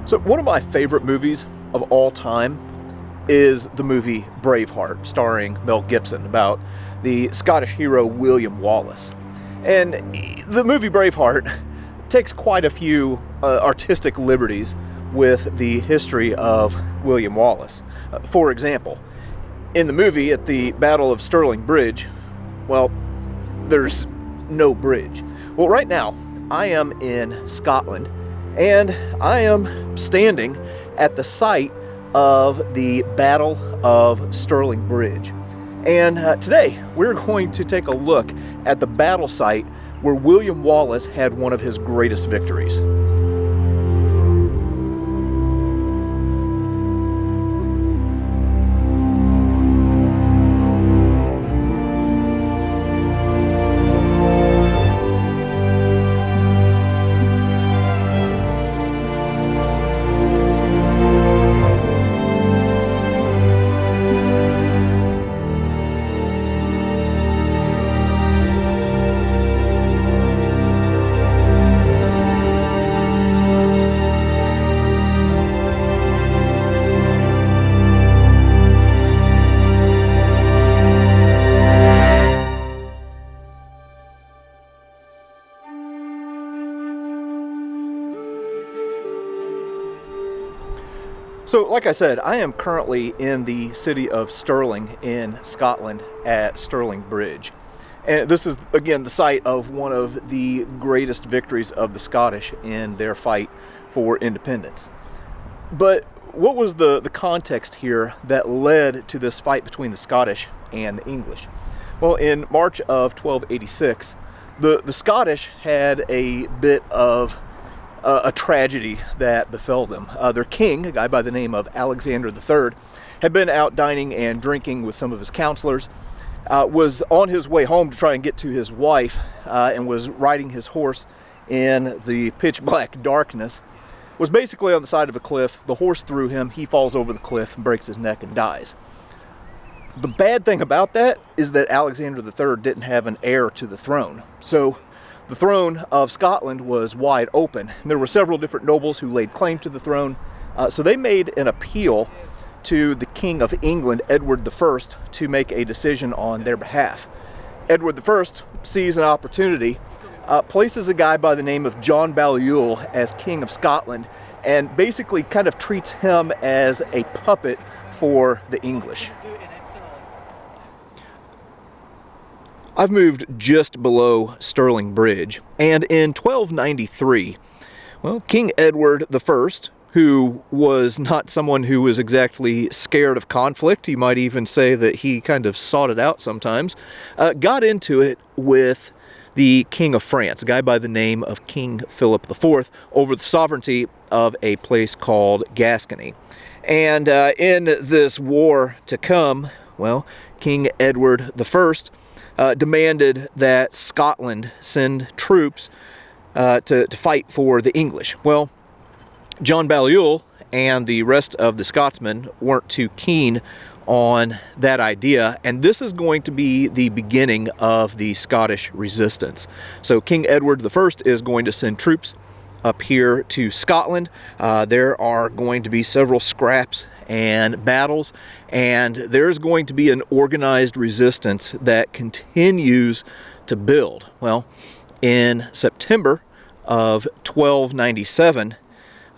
So one of my favorite movies of all time is the movie Braveheart, starring Mel Gibson, about the Scottish hero William Wallace. And the movie Braveheart takes quite a few artistic liberties with the history of William Wallace. For example, in the movie at the Battle of Stirling Bridge, well, there's no bridge. Well, right now, I am in Scotland, and I am standing at the site of the Battle of Stirling Bridge. And today, we're going to take a look at the battle site where William Wallace had one of his greatest victories. So, like I said, I am currently in the city of Stirling in Scotland at Stirling Bridge. And this is, again, the site of one of the greatest victories of the Scottish in their fight for independence. But what was the context here that led to this fight between the Scottish and the English? Well, in March of 1286, the Scottish had a bit of a tragedy that befell them. Their king, a guy by the name of Alexander III, had been out dining and drinking with some of his counselors, was on his way home to try and get to his wife, and was riding his horse in the pitch black darkness, was basically on the side of a cliff. The horse threw him, he falls over the cliff and breaks his neck and dies. The bad thing about that is that Alexander III didn't have an heir to the throne. So the throne of Scotland was wide open. There were several different nobles who laid claim to the throne, so they made an appeal to the King of England, Edward I, to make a decision on their behalf. Edward I sees an opportunity, places a guy by the name of John Balliol as King of Scotland, and basically kind of treats him as a puppet for the English. I've moved just below Stirling Bridge, and in 1293, well, King Edward I, who was not someone who was exactly scared of conflict, you might even say that he kind of sought it out sometimes, got into it with the King of France, a guy by the name of King Philip IV, over the sovereignty of a place called Gascony. And in this war to come, well, King Edward I demanded that Scotland send troops to fight for the English. Well, John Balliol and the rest of the Scotsmen weren't too keen on that idea, and this is going to be the beginning of the Scottish resistance. So King Edward I is going to send troops up here to Scotland. There are going to be several scraps and battles, and there's going to be an organized resistance that continues to build. Well, in September of 1297,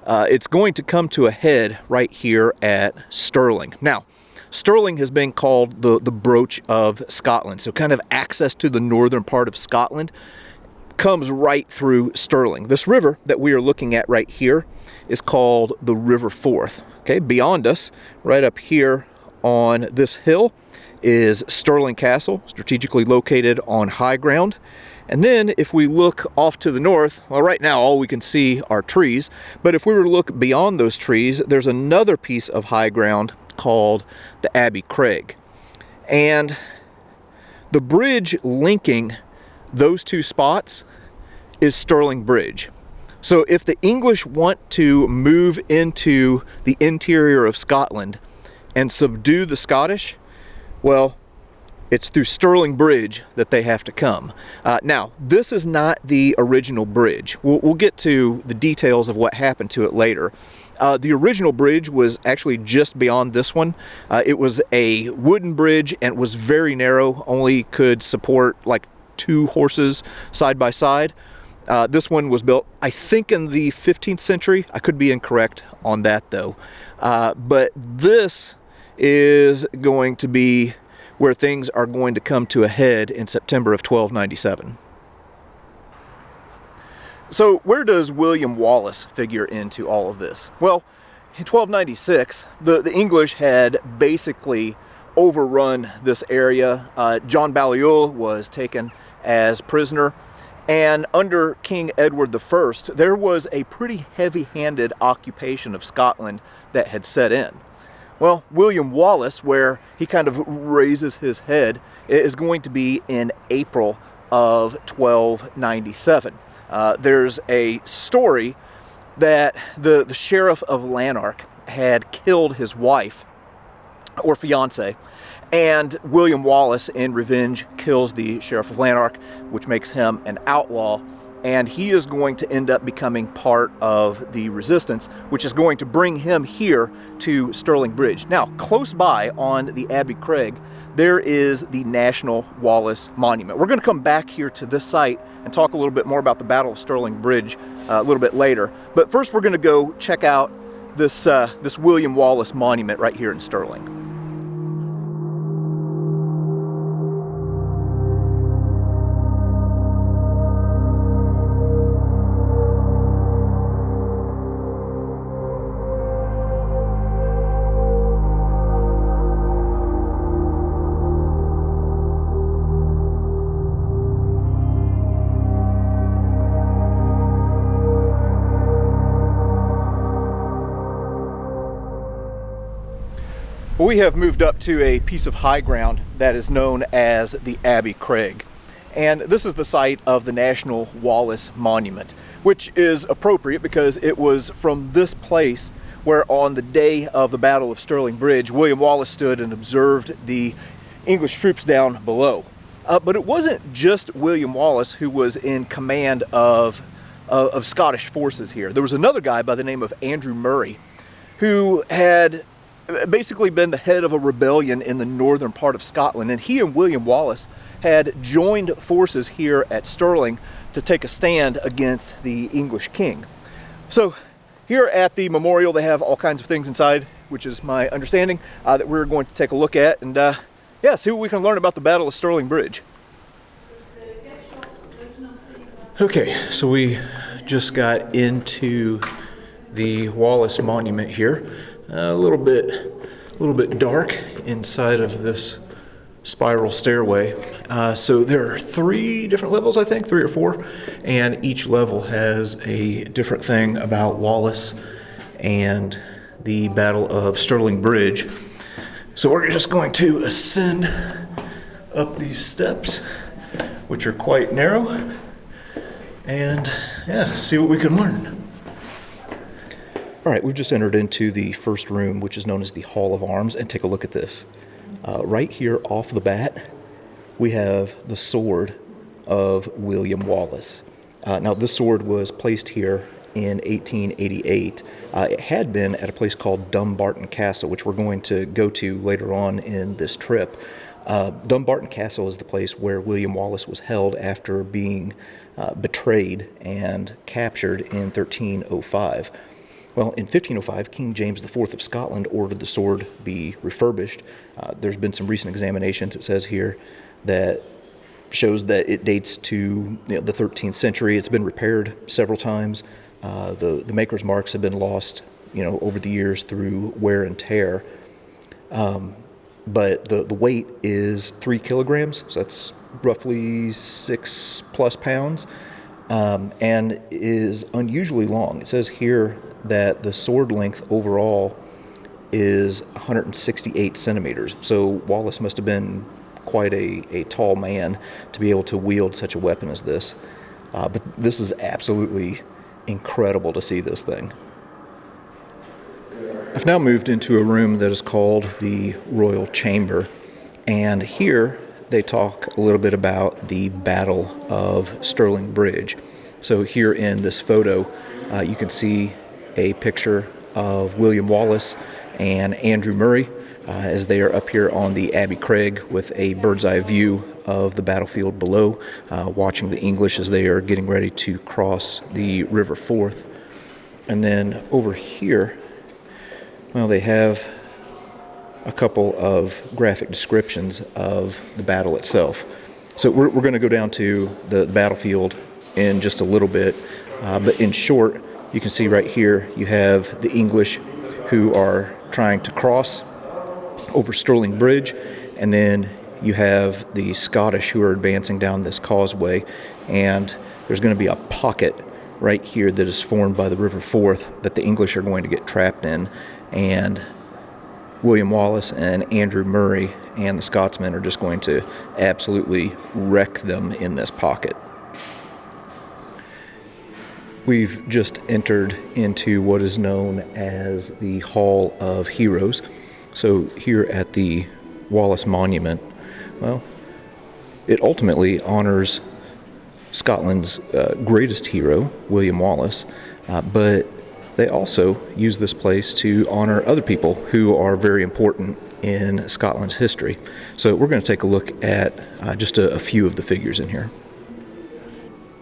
it's going to come to a head right here at Stirling. Now, Stirling has been called the brooch of Scotland, so kind of access to the northern part of Scotland comes right through Stirling. This river that we are looking at right here is called the River Forth. Okay, beyond us, right up here on this hill, is Stirling Castle, strategically located on high ground. And then if we look off to the north, well, right now all we can see are trees, but if we were to look beyond those trees, there's another piece of high ground called the Abbey Craig. And the bridge linking those two spots is Stirling Bridge. So if the English want to move into the interior of Scotland and subdue the Scottish, well, It's through Stirling Bridge that they have to come. Now, this is not the original bridge. We'll get to the details of what happened to it later. The original bridge was actually just beyond this one. It was a wooden bridge and it was very narrow, only could support like 2 horses side by side. This one was built, I think, in the 15th century. I could be incorrect on that though. But this is going to be where things are going to come to a head in September of 1297. So where does William Wallace figure into all of this? Well, in 1296, the English had basically overrun this area. John Balliol was taken as prisoner, and under King Edward I, there was a pretty heavy-handed occupation of Scotland that had set in. Well, William Wallace, where he kind of raises his head, is going to be in April of 1297. There's a story that the sheriff of Lanark had killed his wife, or fiance, and William Wallace, in revenge, kills the sheriff of Lanark, which makes him an outlaw. And he is going to end up becoming part of the resistance, which is going to bring him here to Stirling Bridge. Now, close by on the Abbey Craig, there is the National Wallace Monument. We're going to come back here to this site and talk a little bit more about the Battle of Stirling Bridge a little bit later. But first, we're going to go check out this William Wallace Monument right here in Stirling. We have moved up to a piece of high ground that is known as the Abbey Craig. And this is the site of the National Wallace Monument, which is appropriate because it was from this place where on the day of the Battle of Stirling Bridge, William Wallace stood and observed the English troops down below. But it wasn't just William Wallace who was in command of Scottish forces here. There was another guy by the name of Andrew Murray who had basically been the head of a rebellion in the northern part of Scotland, and he and William Wallace had joined forces here at Stirling to take a stand against the English king. So here at the memorial they have all kinds of things inside, which is my understanding, that we're going to take a look at and see what we can learn about the Battle of Stirling Bridge. Okay, so we just got into the Wallace Monument here. A little bit dark inside of this spiral stairway. So there are 3 different levels, I think, 3 or 4, and each level has a different thing about Wallace and the Battle of Stirling Bridge. So we're just going to ascend up these steps, which are quite narrow, and see what we can learn. All right, we've just entered into the first room, which is known as the Hall of Arms, and take a look at this. Right here off the bat, we have the sword of William Wallace. Now, this sword was placed here in 1888. It had been at a place called Dumbarton Castle, which we're going to go to later on in this trip. Dumbarton Castle is the place where William Wallace was held after being betrayed and captured in 1305. Well, in 1505, King James IV of Scotland ordered the sword be refurbished. There's been some recent examinations, it says here, that shows that it dates to the 13th century. It's been repaired several times. The maker's marks have been lost, over the years through wear and tear. But the weight is 3 kilograms, so that's roughly 6+ pounds, and is unusually long. It says here that the sword length overall is 168 centimeters. So Wallace must have been quite a tall man to be able to wield such a weapon as this. But this is absolutely incredible to see this thing. I've now moved into a room that is called the Royal Chamber, and here they talk a little bit about the Battle of Stirling Bridge. So here in this photo, you can see a picture of William Wallace and Andrew Murray as they are up here on the Abbey Craig with a bird's eye view of the battlefield below, watching the English as they are getting ready to cross the River Forth. And then over here, well, they have a couple of graphic descriptions of the battle itself. So we're going to go down to the battlefield in just a little bit, but in short, you can see right here you have the English who are trying to cross over Stirling Bridge, and then you have the Scottish who are advancing down this causeway, and there's going to be a pocket right here that is formed by the River Forth that the English are going to get trapped in, and William Wallace and Andrew Murray and the Scotsmen are just going to absolutely wreck them in this pocket. We've just entered into what is known as the Hall of Heroes. So here at the Wallace Monument, well, it ultimately honors Scotland's greatest hero, William Wallace, but they also use this place to honor other people who are very important in Scotland's history. So we're going to take a look at just a few of the figures in here.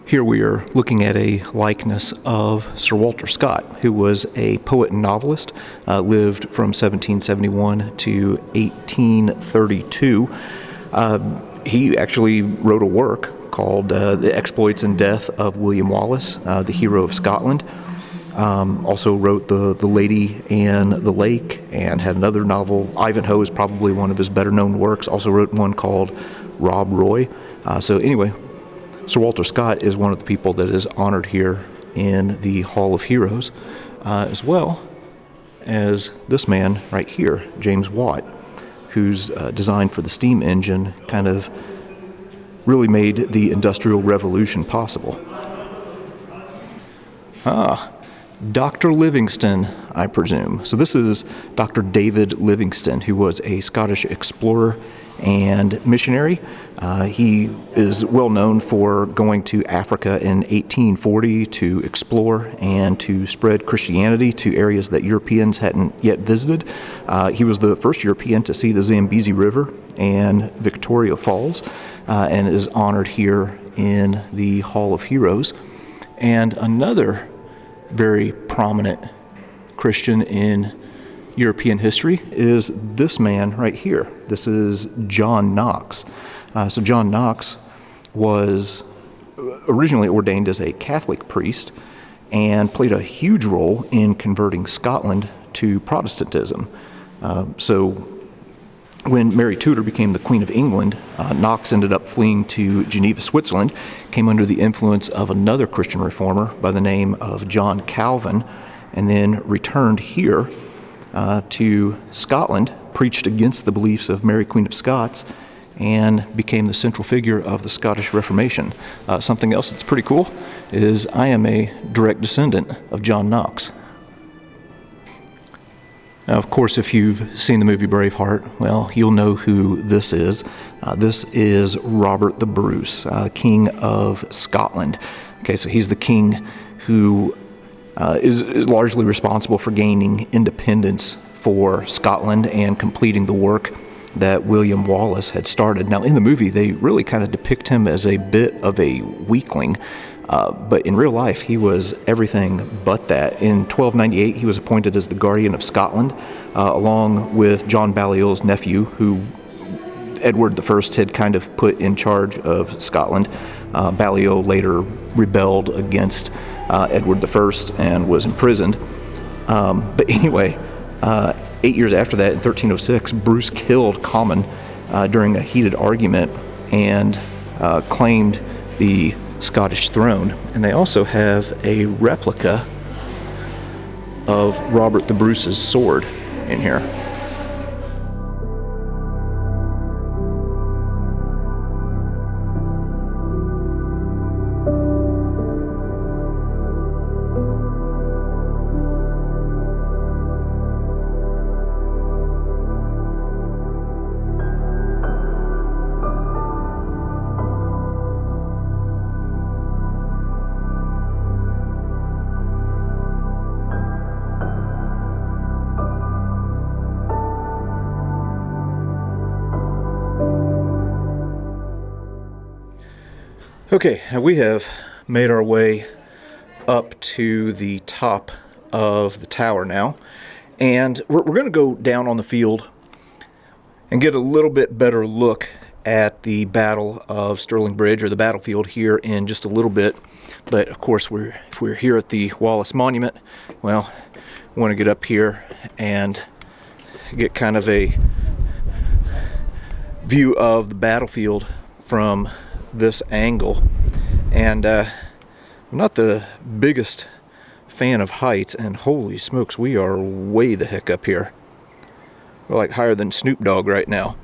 Here we are looking at a likeness of Sir Walter Scott, who was a poet and novelist, lived from 1771 to 1832. He actually wrote a work called The Exploits and Death of William Wallace, the Hero of Scotland. Also wrote the Lady and the Lake, and had another novel. Ivanhoe is probably one of his better known works. Also wrote one called Rob Roy. So anyway, Sir Walter Scott is one of the people that is honored here in the Hall of Heroes, as well as this man right here, James Watt, whose design for the steam engine kind of really made the Industrial Revolution possible. Dr. Livingstone, I presume. So this is Dr. David Livingstone, who was a Scottish explorer and missionary. He is well known for going to Africa in 1840 to explore and to spread Christianity to areas that Europeans hadn't yet visited. He was the first European to see the Zambezi River and Victoria Falls, and is honored here in the Hall of Heroes. And another very prominent Christian in European history is this man right here. This is John Knox. So John Knox was originally ordained as a Catholic priest and played a huge role in converting Scotland to Protestantism. So when Mary Tudor became the Queen of England, Knox ended up fleeing to Geneva, Switzerland, came under the influence of another Christian reformer by the name of John Calvin, and then returned here to Scotland, preached against the beliefs of Mary Queen of Scots, and became the central figure of the Scottish Reformation. Something else that's pretty cool is I am a direct descendant of John Knox. Now, of course, if you've seen the movie Braveheart, well, you'll know who this is. This is Robert the Bruce, King of Scotland. Okay, so he's the king who is largely responsible for gaining independence for Scotland and completing the work that William Wallace had started. Now, in the movie, they really kind of depict him as a bit of a weakling, but in real life, he was everything but that. In 1298, he was appointed as the Guardian of Scotland, along with John Balliol's nephew, who Edward I had kind of put in charge of Scotland. Balliol later rebelled against Edward I and was imprisoned. But anyway, 8 years after that, in 1306, Bruce killed Comyn during a heated argument and claimed the Scottish throne. And they also have a replica of Robert the Bruce's sword in here. Okay, we have made our way up to the top of the tower now, and we're going to go down on the field and get a little bit better look at the Battle of Stirling Bridge, or the battlefield, here in just a little bit. But of course, if we're here at the Wallace Monument, well, we want to get up here and get kind of a view of the battlefield from this angle. And I'm not the biggest fan of heights, and holy smokes, we are way the heck up here. We're like higher than Snoop Dogg right now.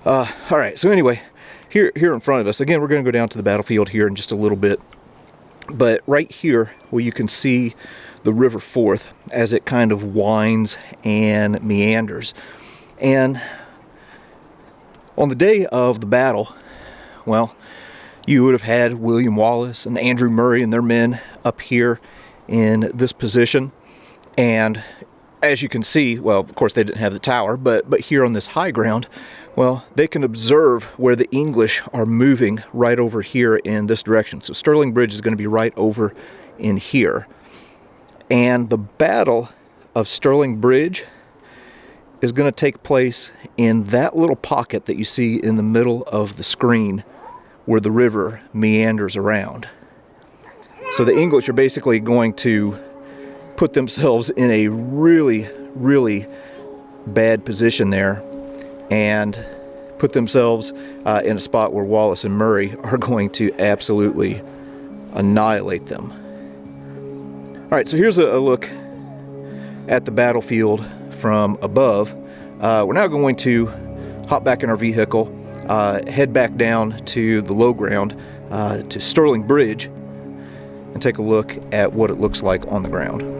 All right, so anyway, here in front of us, again, we're going to go down to the battlefield here in just a little bit. But right here, where you can see the River Forth as it kind of winds and meanders. And on the day of the battle, well, you would have had William Wallace and Andrew Murray and their men up here in this position. And as you can see, well, of course they didn't have the tower, but here on this high ground, well, they can observe where the English are moving right over here in this direction. So Stirling Bridge is going to be right over in here. And the Battle of Stirling Bridge is going to take place in that little pocket that you see in the middle of the screen where the river meanders around. So the English are basically going to put themselves in a really, really bad position there and put themselves in a spot where Wallace and Murray are going to absolutely annihilate them. All right, so here's a look at the battlefield from above. We're now going to hop back in our vehicle, head back down to the low ground, to Stirling Bridge, and take a look at what it looks like on the ground.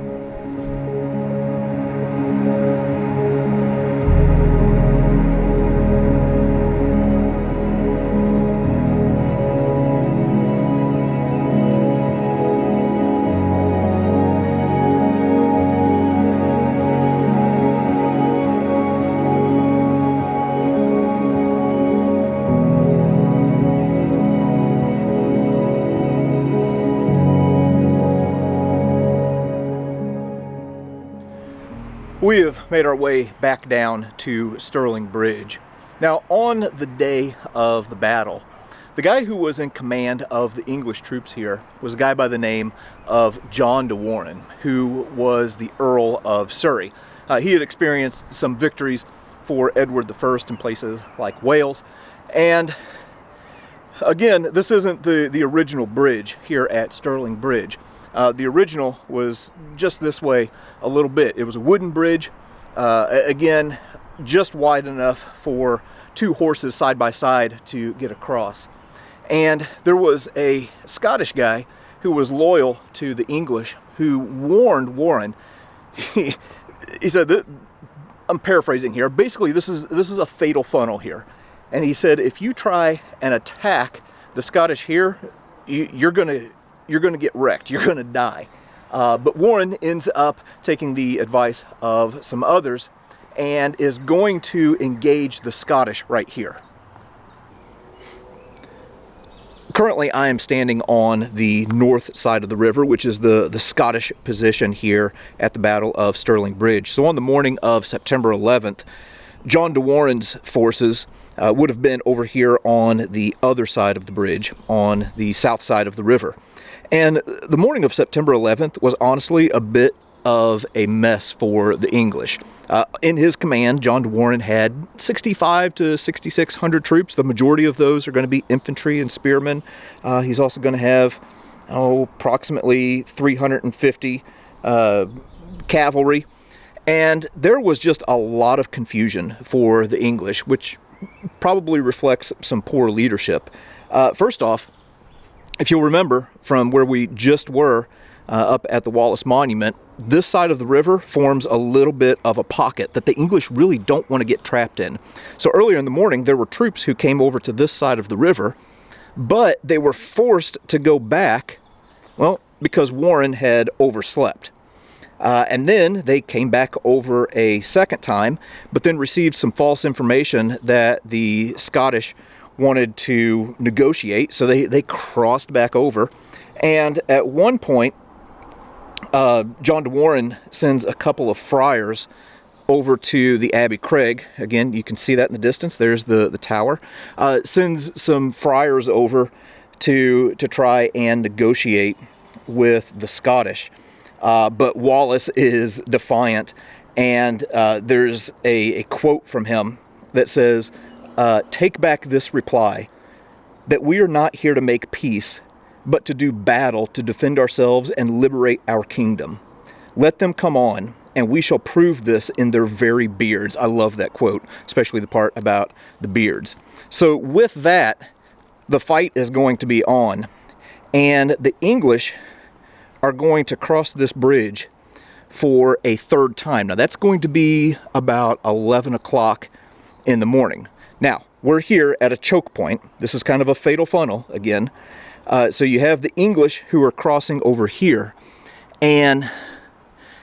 We have made our way back down to Stirling Bridge. Now, on the day of the battle, the guy who was in command of the English troops here was a guy by the name of John de Warenne, who was the Earl of Surrey. He had experienced some victories for Edward I in places like Wales. And again, this isn't the original bridge here at Stirling Bridge. The original was just this way a little bit. It was a wooden bridge, again, just wide enough for two horses side by side to get across. And there was a Scottish guy who was loyal to the English who warned Warren. He said that, I'm paraphrasing here, basically this is a fatal funnel here. And he said, if you try and attack the Scottish here, you're going to get wrecked. You're going to die. But Warren ends up taking the advice of some others and is going to engage the Scottish right here. Currently, I am standing on the north side of the river, which is the Scottish position here at the Battle of Stirling Bridge. So on the morning of September 11th, John de Warenne's forces would have been over here on the other side of the bridge, on the south side of the river. And the morning of September 11th was honestly a bit of a mess for the English. In his command, John de Warenne had 6,500 to 6,600 troops. The majority of those are going to be infantry and spearmen. He's also going to have approximately 350 cavalry. And there was just a lot of confusion for the English, which probably reflects some poor leadership. First off, if you'll remember from where we just were up at the Wallace Monument, this side of the river forms a little bit of a pocket that the English really don't want to get trapped in. So earlier in the morning, there were troops who came over to this side of the river, but they were forced to go back, well, because Warren had overslept. And then they came back over a second time, but then received some false information that the Scottish wanted to negotiate, so they crossed back over. And at one point, John de Warenne sends a couple of friars over to the Abbey Craig. Again, you can see that in the distance. There's the tower. Sends some friars over to try and negotiate with the Scottish. But Wallace is defiant, and there's a quote from him that says, "Take back this reply, that we are not here to make peace, but to do battle to defend ourselves and liberate our kingdom. Let them come on, and we shall prove this in their very beards." I love that quote, especially the part about the beards. So with that, the fight is going to be on, and the English are going to cross this bridge for a third time. Now that's going to be about 11 o'clock in the morning. Now, we're here at a choke point. This is kind of a fatal funnel again. So you have the English who are crossing over here, and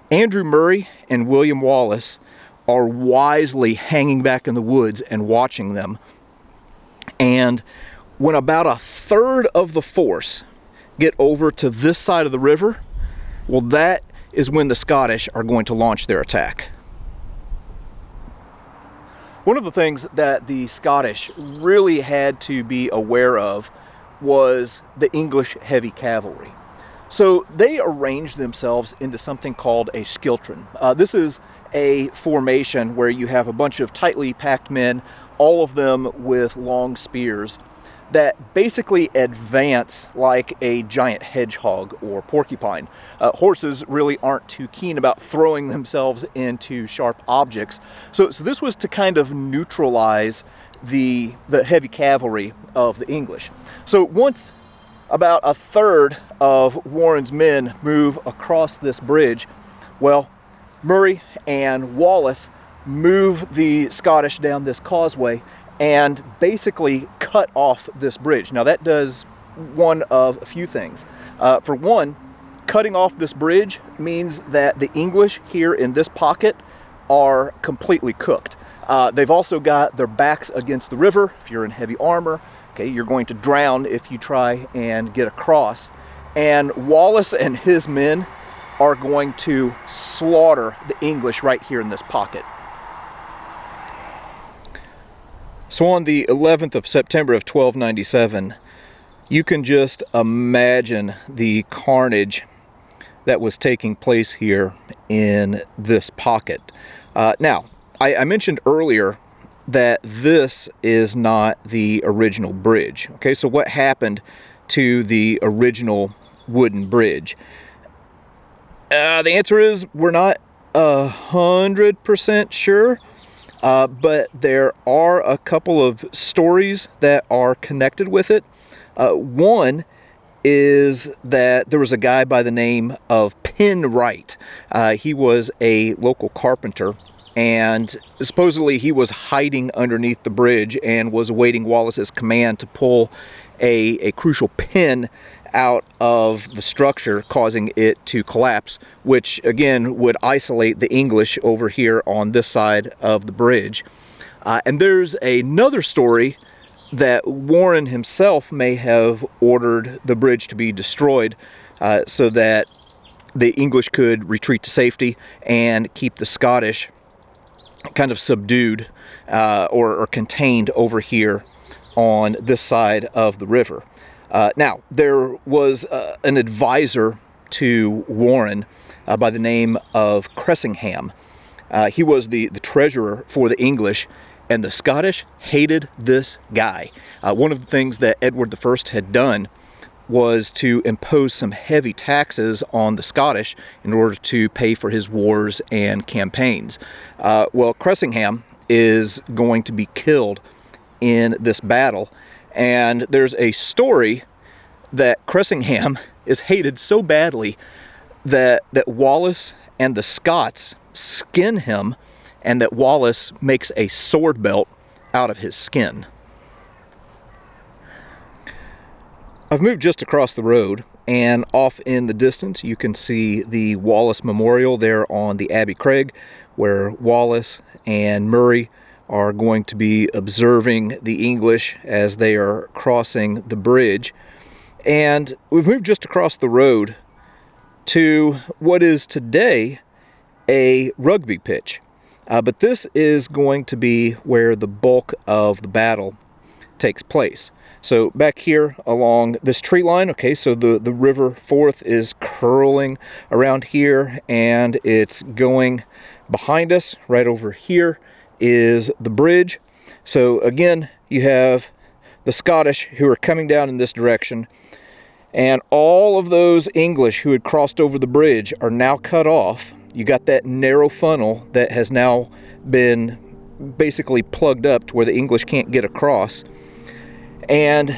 Andrew Murray and William Wallace are wisely hanging back in the woods and watching them. And when about a third of the force get over to this side of the river, well, that is when the Scottish are going to launch their attack. One of the things that the Scottish really had to be aware of was the English heavy cavalry. So they arranged themselves into something called a schiltron. This is a formation where you have a bunch of tightly packed men, all of them with long spears, that basically advance like a giant hedgehog or porcupine. Horses really aren't too keen about throwing themselves into sharp objects. So this was to kind of neutralize the heavy cavalry of the English. So once about a third of Warren's men move across this bridge, well, Murray and Wallace move the Scottish down this causeway and basically cut off this bridge. Now that does one of a few things. For one, cutting off this bridge means that the English here in this pocket are completely cooked. They've also got their backs against the river. If you're in heavy armor, okay, you're going to drown if you try and get across. And Wallace and his men are going to slaughter the English right here in this pocket. So on the 11th of September of 1297, you can just imagine the carnage that was taking place here in this pocket. Now, I mentioned earlier that this is not the original bridge. Okay, so what happened to the original wooden bridge? The answer is we're not 100% sure. But there are a couple of stories that are connected with it. One is that there was a guy by the name of Penwright. He was a local carpenter, and supposedly he was hiding underneath the bridge and was awaiting Wallace's command to pull a crucial pin out of the structure, causing it to collapse, which again would isolate the English over here on this side of the bridge. And there's another story that Warren himself may have ordered the bridge to be destroyed so that the English could retreat to safety and keep the Scottish kind of subdued or contained over here on this side of the river. Now, there was an advisor to Warren by the name of Cressingham. He was the treasurer for the English, and the Scottish hated this guy. One of the things that Edward I had done was to impose some heavy taxes on the Scottish in order to pay for his wars and campaigns. Well, Cressingham is going to be killed in this battle, and there's a story that Cressingham is hated so badly that Wallace and the Scots skin him, and that Wallace makes a sword belt out of his skin. I've moved just across the road, and off in the distance you can see the Wallace Memorial there on the Abbey Craig, where Wallace and Murray are going to be observing the English as they are crossing the bridge. And we've moved just across the road to what is today a rugby pitch. But this is going to be where the bulk of the battle takes place. So back here along this tree line, okay, so the River Forth is curling around here, and it's going behind us. Right over here is the bridge. So again, you have the Scottish who are coming down in this direction, and all of those English who had crossed over the bridge are now cut off. You got that narrow funnel that has now been basically plugged up to where the English can't get across. And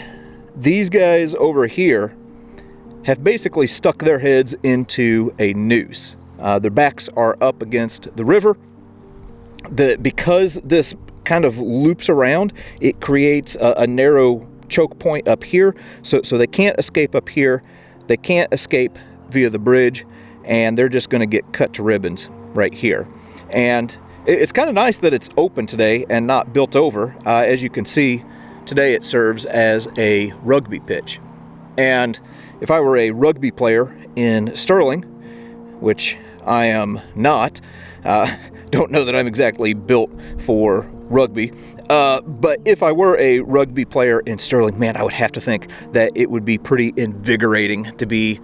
these guys over here have basically stuck their heads into a noose. Their backs are up against the river. Because this kind of loops around, it creates a narrow choke point up here. So they can't escape up here. They can't escape via the bridge, and they're just going to get cut to ribbons right here. And it's kind of nice that it's open today and not built over. As you can see, today it serves as a rugby pitch. And if I were a rugby player in Stirling, which I am not, don't know that I'm exactly built for rugby, but if I were a rugby player in Stirling, man, I would have to think that it would be pretty invigorating to be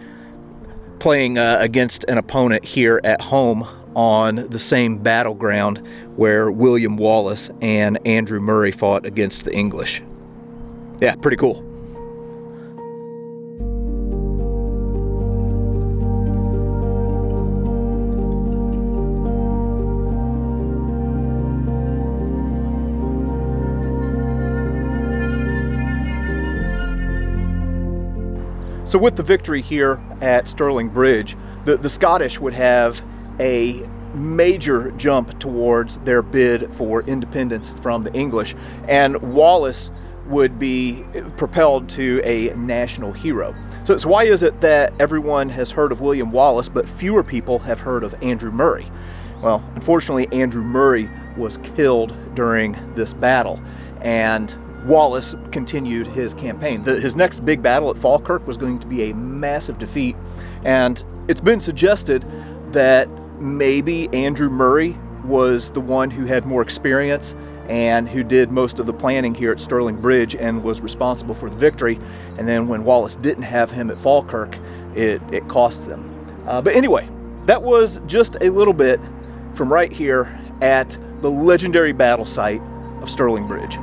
playing against an opponent here at home on the same battleground where William Wallace and Andrew Murray fought against the English. Yeah, pretty cool. So with the victory here at Stirling Bridge, the Scottish would have a major jump towards their bid for independence from the English, and Wallace would be propelled to a national hero. So why is it that everyone has heard of William Wallace, but fewer people have heard of Andrew Murray? Well, unfortunately, Andrew Murray was killed during this battle, and Wallace continued his campaign. His next big battle at Falkirk was going to be a massive defeat, and it's been suggested that maybe Andrew Murray was the one who had more experience and who did most of the planning here at Stirling Bridge and was responsible for the victory. And then when Wallace didn't have him at Falkirk, it cost them. But anyway, that was just a little bit from right here at the legendary battle site of Stirling Bridge.